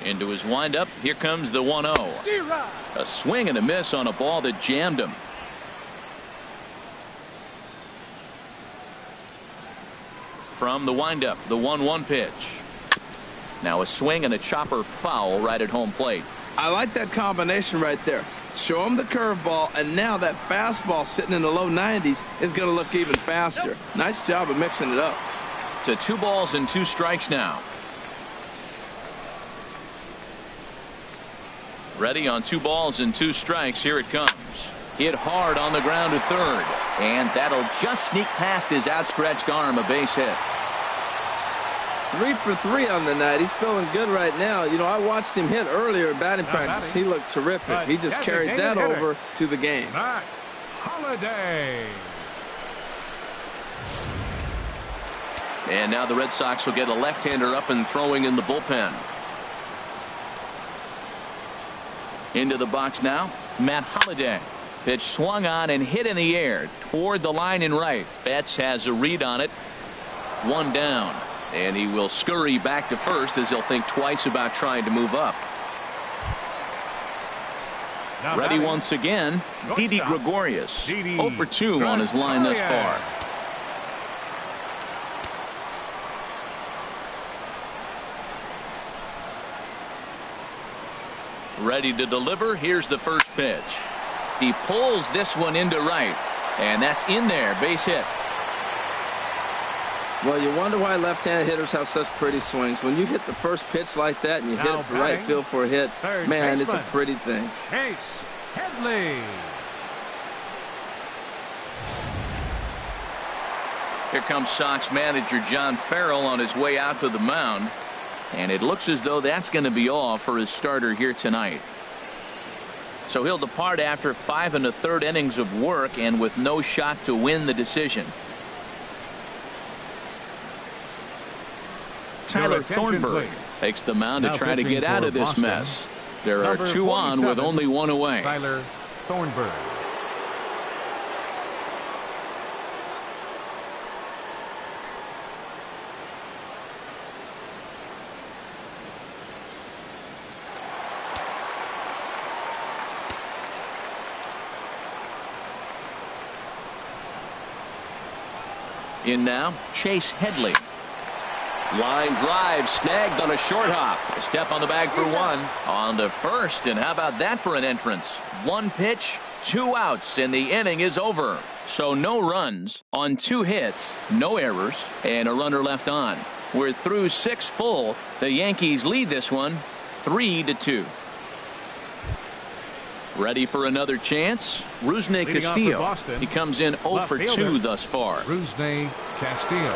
Into his windup. Here comes the 1-0. A swing and a miss on a ball that jammed him. From the windup, the 1-1 pitch. Now a swing and a chopper foul right at home plate. I like that combination right there. Show him the curveball, and now that fastball sitting in the low 90s is going to look even faster. Nice job of mixing it up. To 2 balls and 2 strikes now. Ready on 2 balls and 2 strikes. Here it comes. Hit hard on the ground to third, and that'll just sneak past his outstretched arm. A base hit. 3 for 3 on the night. He's feeling good right now. You know, I watched him hit earlier in batting practice. He looked terrific. He just carried that over to the game. Holiday. And now the Red Sox will get a left-hander up and throwing in the bullpen. Into the box now, Matt Holliday. Pitch swung on and hit in the air toward the line and right. Betts has a read on it. 1 down. And he will scurry back to first as he'll think twice about trying to move up. Now Ready batting, once again, Didi shortstop, Gregorius. Didi 0 for 2 on his line thus far. Ready to deliver. Here's the first pitch. He pulls this one into right, and that's in there. Base hit. Well, you wonder why left-handed hitters have such pretty swings. When you hit the first pitch like that and you hit it to right field for a hit, man, it's a pretty thing. Chase Headley. Here comes Sox manager John Farrell on his way out to the mound. And it looks as though that's going to be all for his starter here tonight. So he'll depart after 5 1/3 innings of work and with no shot to win the decision. Tyler Thornburg takes the mound to try to get out of this mess. There are 2 on with only 1 away. Tyler Thornburg. In now, Chase Headley. Line drive snagged on a short hop. A step on the bag for 1. On to first, and how about that for an entrance? 1 pitch, 2 outs, and the inning is over. So no runs on 2 hits, no errors, and a runner left on. We're through 6 full. The Yankees lead this one 3-2. Ready for another chance? Rusney Castillo. He comes in 0 for 2 thus far. Rusney Castillo.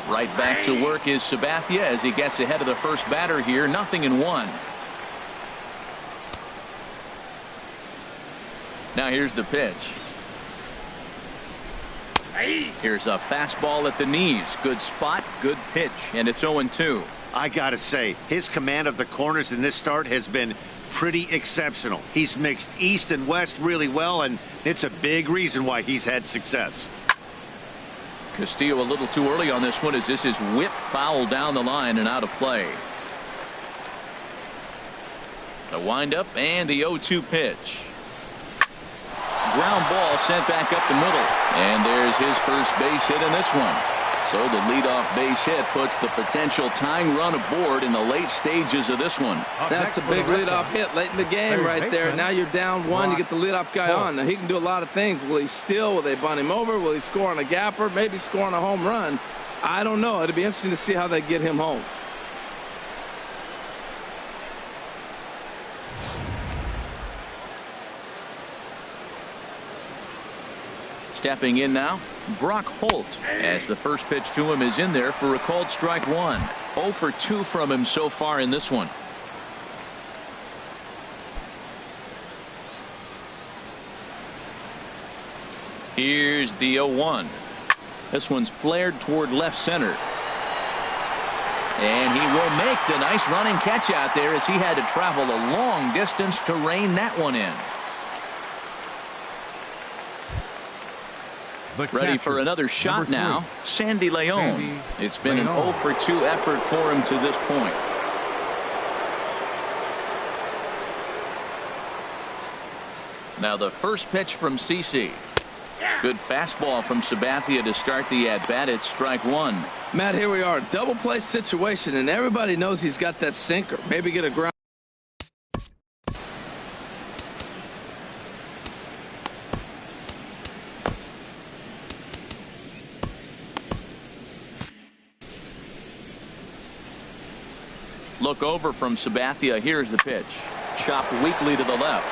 Right back to work is Sabathia as he gets ahead of the first batter here. 0-1. Now here's the pitch. Here's a fastball at the knees. Good spot, good pitch, and it's 0-2. I gotta say, his command of the corners in this start has been pretty exceptional. He's mixed east and west really well, and it's a big reason why he's had success. Castillo a little too early on this one as this is whipped foul down the line and out of play. The windup and the 0-2 pitch. Ground ball sent back up the middle, and there's his first base hit in this one. So the leadoff base hit puts the potential tying run aboard in the late stages of this one. That's a big leadoff hit late in the game right there. Now you're down 1. You get the leadoff guy on. Now he can do a lot of things. Will he steal? Will they bunt him over? Will he score on a gapper? Maybe score on a home run. I don't know. It'll be interesting to see how they get him home. Stepping in now, Brock Holt, as the first pitch to him is in there for a called strike 1. 0 for 2 from him so far in this one. Here's the 0-1. This one's flared toward left center. And he will make the nice running catch out there as he had to travel a long distance to rein that one in. Ready for another shot now. Sandy Leon. It's been an 0 for 2 effort for him to this point. Now the first pitch from CeCe. Good fastball from Sabathia to start the at-bat. It's strike 1. Matt, here we are. Double play situation, and everybody knows he's got that sinker. Maybe get a ground. Look over from Sabathia. Here's the pitch. Chopped weakly to the left.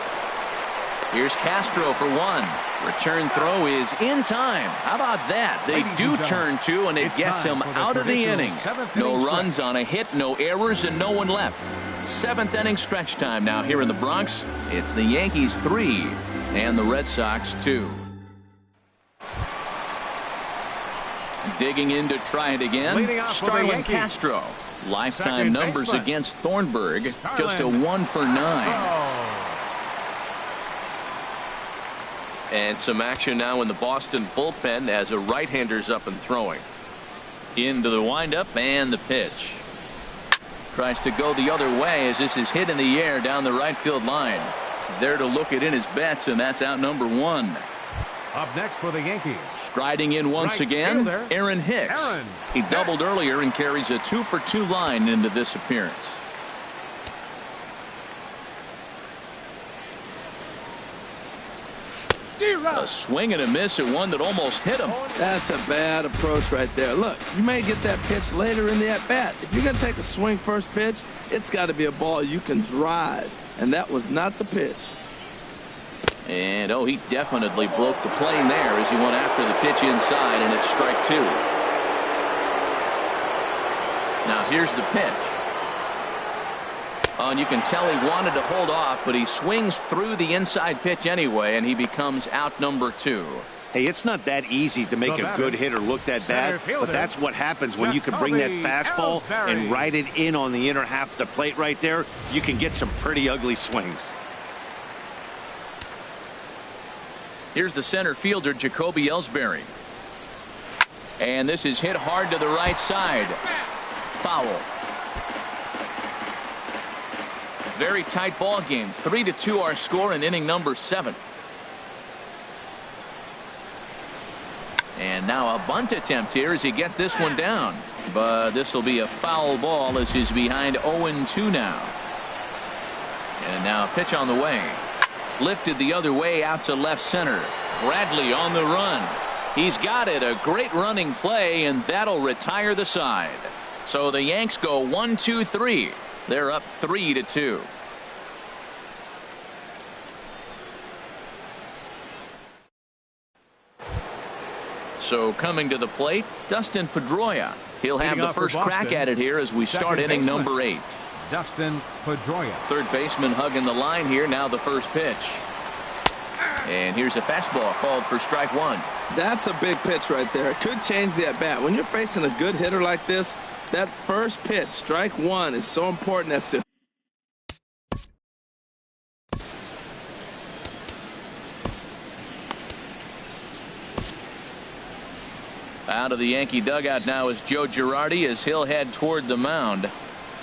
Here's Castro for 1. Return throw is in time. How about that? They do turn 2, and it gets him out of the inning. No runs on a hit, no errors, and no one left. 7th inning stretch time now here in the Bronx. It's the Yankees 3 and the Red Sox 2. Digging in to try it again. Starlin Castro. Lifetime numbers against Thornburg. Just a 1 for 9. And some action now in the Boston bullpen as a right-hander's up and throwing. Into the windup and the pitch. Tries to go the other way as this is hit in the air down the right field line. There to look it in his bets, and that's out number 1. Up next for the Yankees. Striding in once again, Aaron Hicks. He doubled earlier and carries a 2-for-2 line into this appearance. A swing and a miss at one that almost hit him. That's a bad approach right there. Look, you may get that pitch later in the at-bat. If you're going to take a swing first pitch, it's got to be a ball you can drive, and that was not the pitch. And he definitely broke the plane there as he went after the pitch inside, and it's strike 2. Now here's the pitch. And you can tell he wanted to hold off, but he swings through the inside pitch anyway, and he becomes out number 2. Hey, it's not that easy to make a good hitter look that bad, but that's what happens when you can bring that fastball and ride it in on the inner half of the plate right there. You can get some pretty ugly swings. Here's the center fielder, Jacoby Ellsbury. And this is hit hard to the right side. Foul. Very tight ball game. 3-2 our score in inning number 7. And now a bunt attempt here as he gets this one down. But this will be a foul ball as he's behind 0-2 now. And now a pitch on the way. Lifted the other way out to left center. Bradley on the run. He's got it. A great running play, and that'll retire the side. So the Yanks go 1-2-3. They're up 3-2. So coming to the plate, Dustin Pedroia. He'll have the first crack at it here as we start inning number 8. Dustin Pedroia. Third baseman hugging the line here. Now the first pitch. And here's a fastball called for strike 1. That's a big pitch right there. It could change the at-bat. When you're facing a good hitter like this, that first pitch, strike 1, is so important as to out of the Yankee dugout now is Joe Girardi as he'll head toward the mound.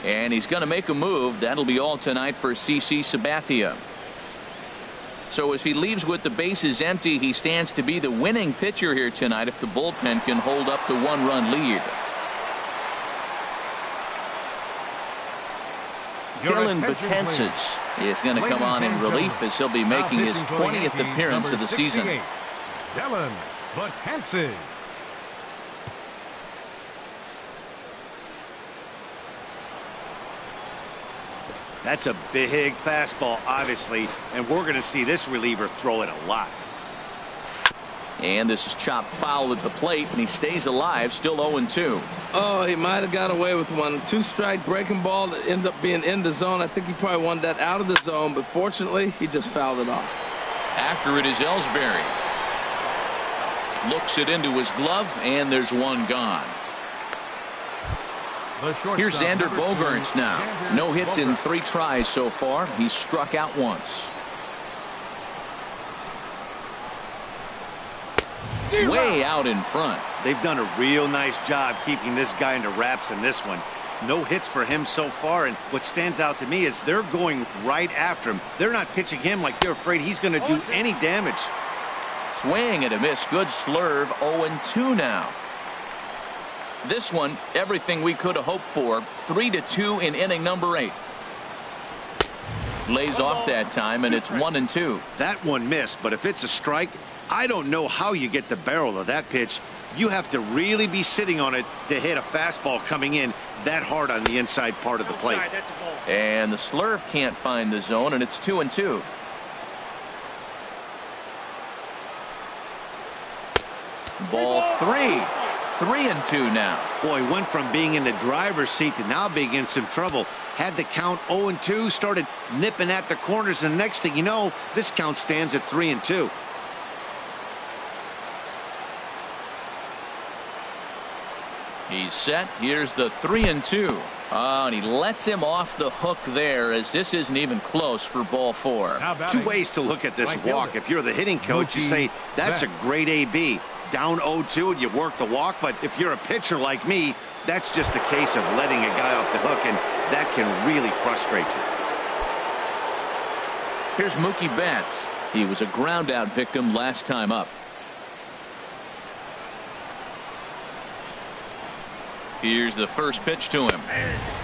And he's going to make a move. That'll be all tonight for CC Sabathia. So as he leaves with the bases empty, he stands to be the winning pitcher here tonight if the bullpen can hold up the 1-run lead. Dylan Betances is going to come on in relief as he'll be making his 20th appearance of the season. Dylan Betances. That's a big fastball, obviously, and we're going to see this reliever throw it a lot. And this is chopped foul at the plate, and he stays alive, still 0-2. Oh, he might have got away with one. 2-strike breaking ball that ended up being in the zone. I think he probably wanted that out of the zone, but fortunately, he just fouled it off. After it is Ellsbury. Looks it into his glove, and there's one gone. Here's Xander Bogaerts now. No hits in 3 tries so far. He's struck out once. Way out in front. They've done a real nice job keeping this guy into wraps in this one. No hits for him so far, and what stands out to me is they're going right after him. They're not pitching him like they're afraid he's going to do any damage. Swing and a miss. Good slurve. 0-2 now. This one, everything we could have hoped for. 3-2 in inning number 8. Lays off that time, and it's 1-2. That one missed, but if it's a strike, I don't know how you get the barrel of that pitch. You have to really be sitting on it to hit a fastball coming in that hard on the inside part of the plate. And the slurve can't find the zone, and it's 2-2. Ball 3. 3-2 now. Boy, went from being in the driver's seat to now being in some trouble. Had the count 0-2, started nipping at the corners, and the next thing you know, this count stands at 3-2. He's set. Here's the 3-2. And he lets him off the hook there as this isn't even close for ball 4. 2 ways to look at this walk. If you're the hitting coach, you say that's a great AB. down 0-2 and you work the walk. But if you're a pitcher like me, that's just a case of letting a guy off the hook, and that can really frustrate you. Here's Mookie Betts. He was a ground out victim last time up. Here's the first pitch to him.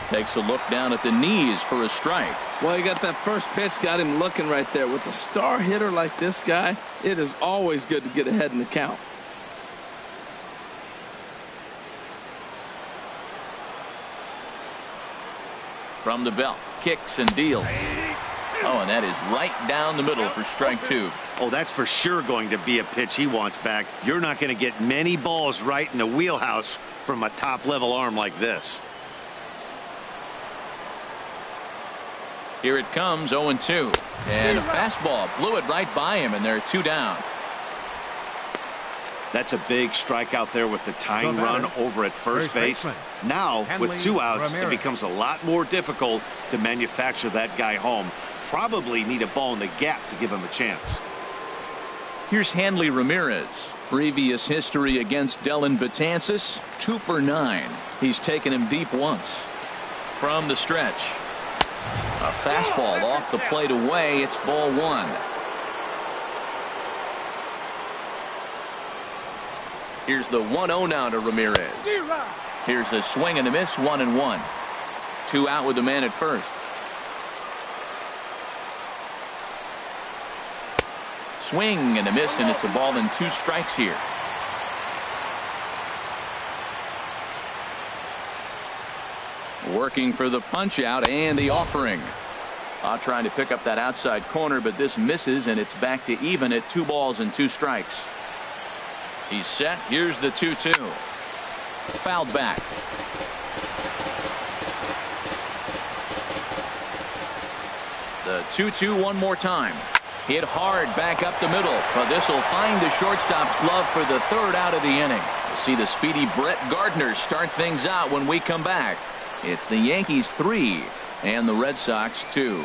Takes a look down at the knees for a strike. Well, he got that first pitch, got him looking right there. With a star hitter like this guy, it is always good to get ahead in the count. From the belt, kicks and deals. Oh, and that is right down the middle for strike 2. Oh, that's for sure going to be a pitch he wants back. You're not going to get many balls right in the wheelhouse from a top-level arm like this. Here it comes, 0-2. And a fastball blew it right by him, and they're 2 down. That's a big strikeout there with the tying run over at first base. Now, with 2 outs, it becomes a lot more difficult to manufacture that guy home. Probably need a ball in the gap to give him a chance. Here's Hanley Ramirez. Previous history against Dellin Betances, 2 for 9. He's taken him deep once. From the stretch, a fastball off the plate away. It's ball 1. Here's the 1-0 now to Ramirez. Here's a swing and a miss, 1-1. 2 out with the man at first. Swing and a miss, and it's a ball and 2 strikes here. Working for the punch out and the offering. Trying to pick up that outside corner, but this misses, and it's back to even at 2 balls and 2 strikes. He's set. Here's the 2-2. Fouled back. The 2-2 one more time. Hit hard back up the middle, but this will find the shortstop's glove for the 3rd out of the inning. We'll see the speedy Brett Gardner start things out when we come back. It's the Yankees 3 and the Red Sox 2.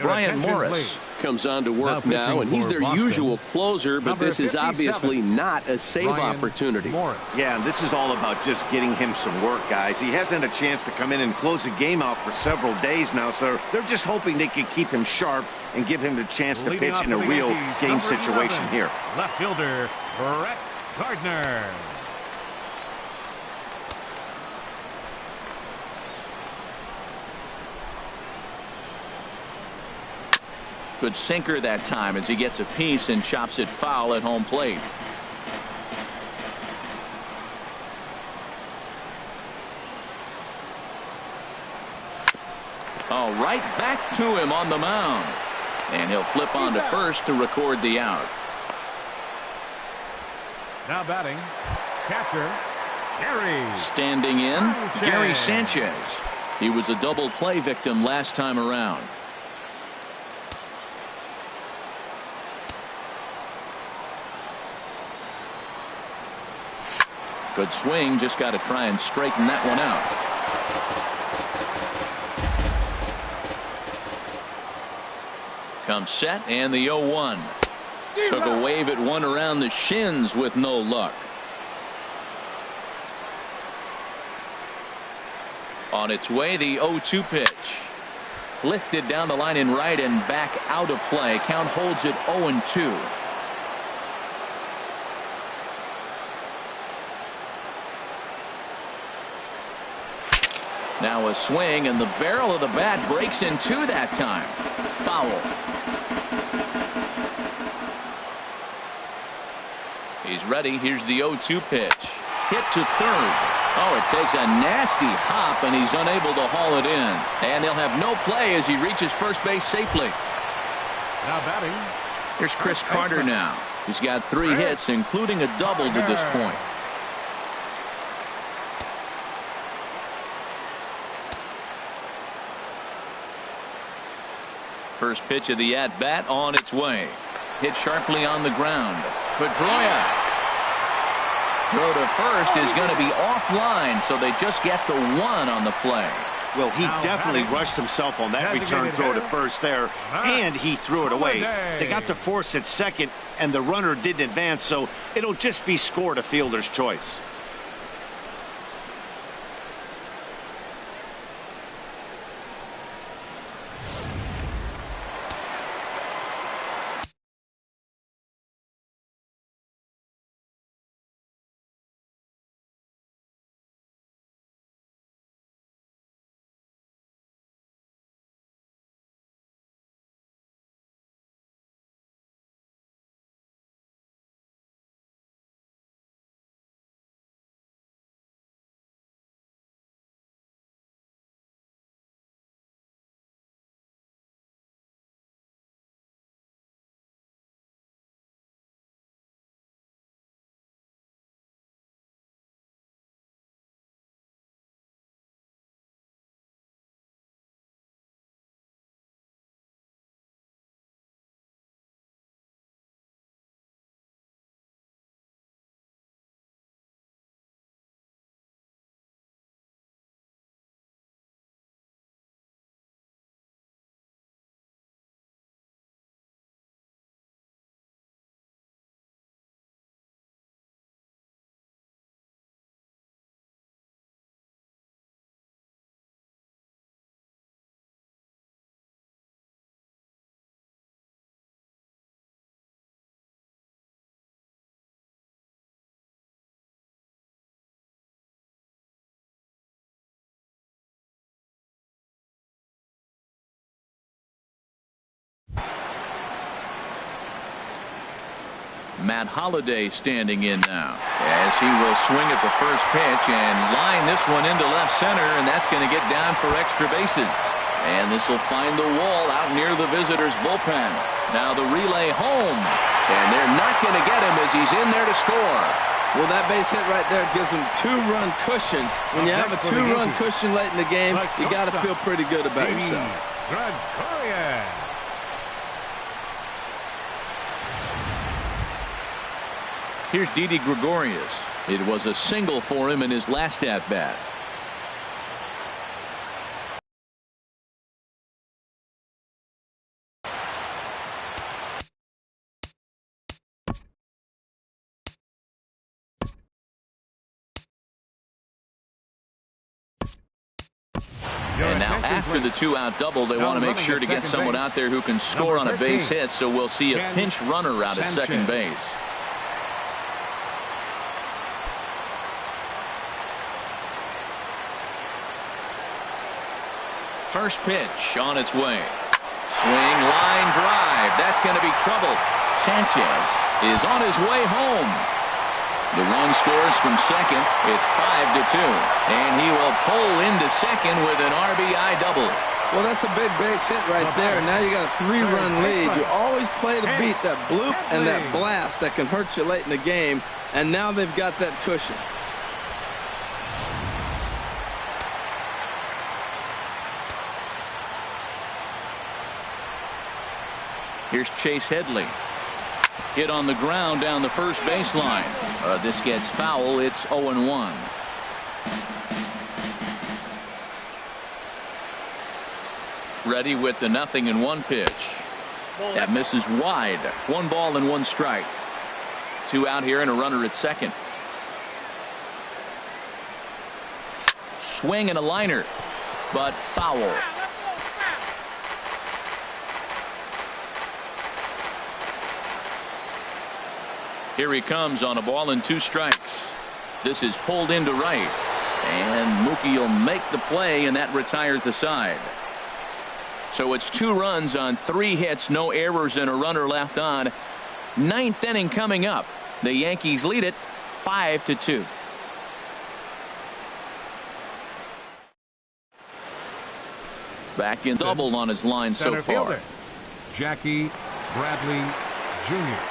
Brian Morris comes on to work now, and he's their usual closer, but this is obviously not a save opportunity. Yeah, and this is all about just getting him some work, guys. He hasn't had a chance to come in and close the game out for several days now, so they're just hoping they can keep him sharp and give him the chance to pitch in a real game situation here. Left fielder Brett Gardner. Good sinker that time as he gets a piece and chops it foul at home plate. Oh, right back to him on the mound. And he'll flip on to first to record the out. Now batting, catcher, Gary. Standing in, Gary Sanchez. He was a double play victim last time around. Good swing, just got to try and straighten that one out. Comes set, and the 0-1. Took a wave at one around the shins with no luck. On its way, the 0-2 pitch. Lifted down the line in right and back out of play. Count holds it 0-2. Now a swing, and the barrel of the bat breaks in 2 that time. Foul. He's ready. Here's the 0-2 pitch. Hit to third. Oh, it takes a nasty hop, and he's unable to haul it in. And they'll have no play as he reaches first base safely. Now batting. Here's Chris Carter now. He's got 3 hits, including a double to this point. First pitch of the at-bat on its way. Hit sharply on the ground. Pedroia. Throw to first is going to be offline, so they just get the 1 on the play. Well, he definitely rushed himself on that return throw to first there, and he threw it away. They got to force at second, and the runner didn't advance, so it'll just be scored a fielder's choice. Matt Holliday standing in now as he will swing at the first pitch and line this one into left center, and that's going to get down for extra bases. And this will find the wall out near the visitors' bullpen. Now the relay home, and they're not going to get him as he's in there to score. Well, that base hit right there gives him two-run cushion. When you have a two-run cushion late in the game, you got to feel pretty good about yourself. Here's Didi Gregorius. It was a single for him in his last at-bat. And now after the two-out double, they want to make sure to get someone out there who can score on a base hit, so we'll see a pinch runner out at second base. First pitch on its way. Swing, line drive. That's going to be trouble. Sanchez is on his way home. The run scores from second. It's 5-2. And he will pull into second with an RBI double. Well, that's a big base hit right there. Now you got a three-run lead. You always play to beat that bloop and that blast that can hurt you late in the game. And now they've got that cushion. Here's Chase Headley. Hit on the ground down the first baseline. This gets foul. It's 0-1. Ready with the 0-1 pitch. That misses wide. 1 ball and 1 strike. 2 out here and a runner at second. Swing and a liner, but foul. Here he comes on a ball and 2 strikes. This is pulled into right, and Mookie will make the play, and that retires the side. So it's 2 runs on 3 hits, no errors, and a runner left on. 9th inning coming up. The Yankees lead it 5-2. Back in double on his line so far. Fielder, Jackie Bradley Jr.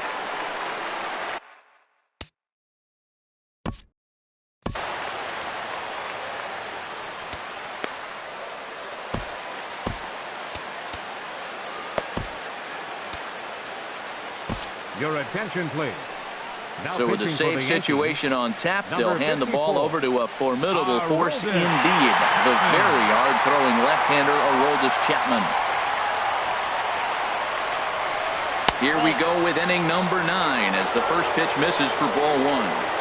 Your attention, please. So with a safe situation on tap, they'll hand the ball over to a formidable force indeed. The very hard-throwing left-hander, Aroldis Chapman. Here we go with inning number 9 as the first pitch misses for ball 1.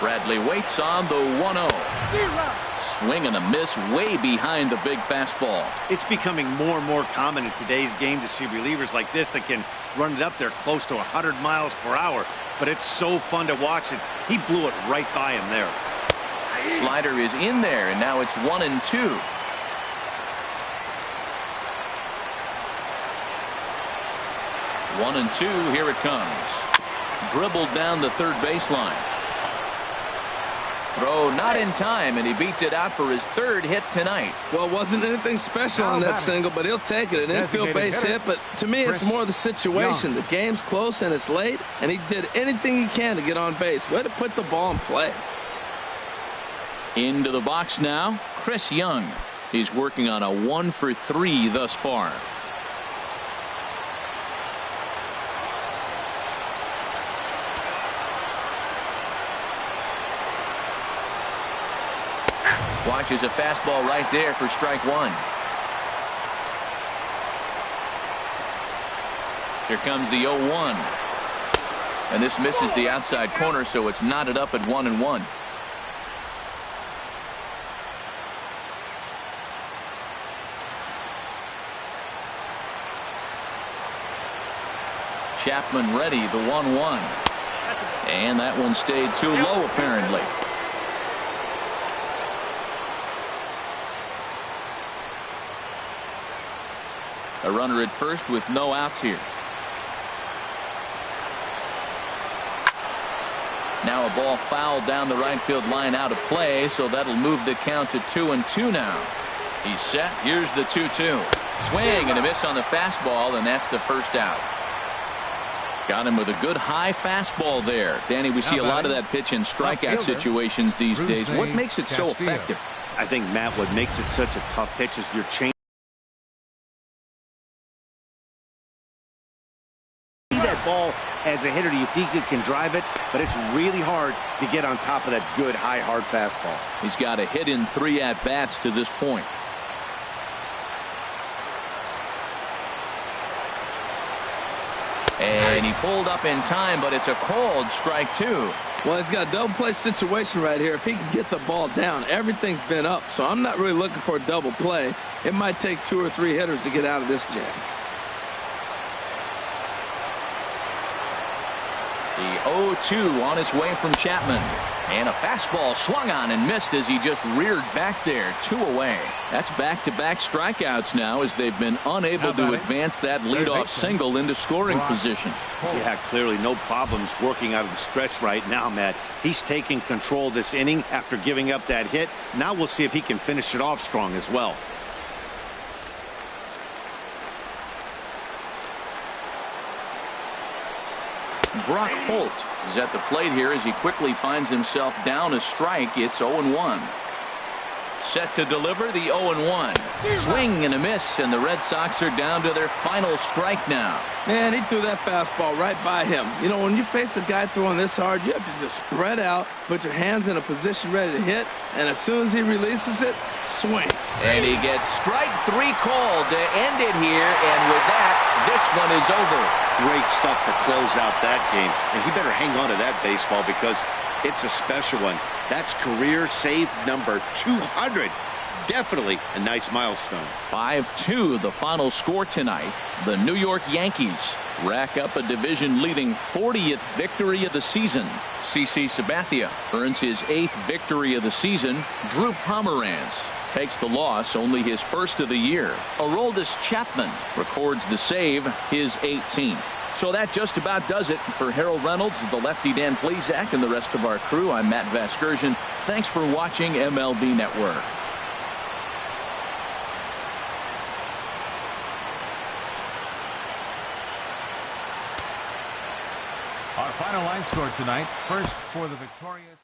Bradley waits on the 1-0. Swing and a miss way behind the big fastball. It's becoming more and more common in today's game to see relievers like this that can run it up there close to 100 miles per hour. But it's so fun to watch it. He blew it right by him there. Slider is in there, and now it's 1-2. One and two, here it comes. Dribbled down the third baseline. Throw not in time, and he beats it out for his 3rd hit tonight. Well, it wasn't anything special on that single, but he'll take it. An infield base hit, but to me, it's more the situation. The game's close, and it's late, and he did anything he can to get on base. Way to put the ball in play. Into the box now, Chris Young. He's working on a 1-for-3 thus far. Watches a fastball right there for strike 1. Here comes the 0-1. And this misses the outside corner, so it's knotted up at 1-1. Chapman ready, the 1-1. And that one stayed too low apparently. A runner at first with no outs here. Now a ball fouled down the right field line out of play, so that'll move the count to 2-2 now. He's set. Here's the 2-2. Swing and a miss on the fastball, and that's the first out. Got him with a good high fastball there. Danny, we see a lot of that pitch in strikeout situations these days. What makes it so effective? I think, Matt, what makes it such a tough pitch is your change. Ball as a hitter, do you think you can drive it? But it's really hard to get on top of that good high hard fastball. He's got a hit in 3 at-bats to this point. And he pulled up in time, but it's a called strike 2. Well, he's got a double play situation right here. If he can get the ball down, everything's been up, so I'm not really looking for a double play. It might take 2 or 3 hitters to get out of this jam. The 0-2 on its way from Chapman. And a fastball swung on and missed as he just reared back there. 2 away. That's back-to-back strikeouts now as they've been unable to advance that leadoff single into scoring position. Yeah, clearly no problems working out of the stretch right now, Matt. He's taking control this inning after giving up that hit. Now we'll see if he can finish it off strong as well. Brock Holt is at the plate here as he quickly finds himself down a strike. It's 0-1. Set to deliver the 0-1. Swing and a miss, and the Red Sox are down to their final strike now. Man, he threw that fastball right by him. You know, when you face a guy throwing this hard, you have to just spread out, put your hands in a position ready to hit, and as soon as he releases it, swing. And he gets strike 3 called to end it here, and with that, this one is over. Great stuff to close out that game, and he better hang on to that baseball because it's a special one. That's career save number 200. Definitely a nice milestone. 5-2 the final score tonight. The New York Yankees rack up a division-leading 40th victory of the season. CC Sabathia earns his 8th victory of the season. Drew Pomeranz takes the loss, only his first of the year. Aroldis Chapman records the save, his 18th. So that just about does it for Harold Reynolds, the lefty Dan Plesac, and the rest of our crew. I'm Matt Vasgersian. Thanks for watching MLB Network. Our final line score tonight, first for the victorious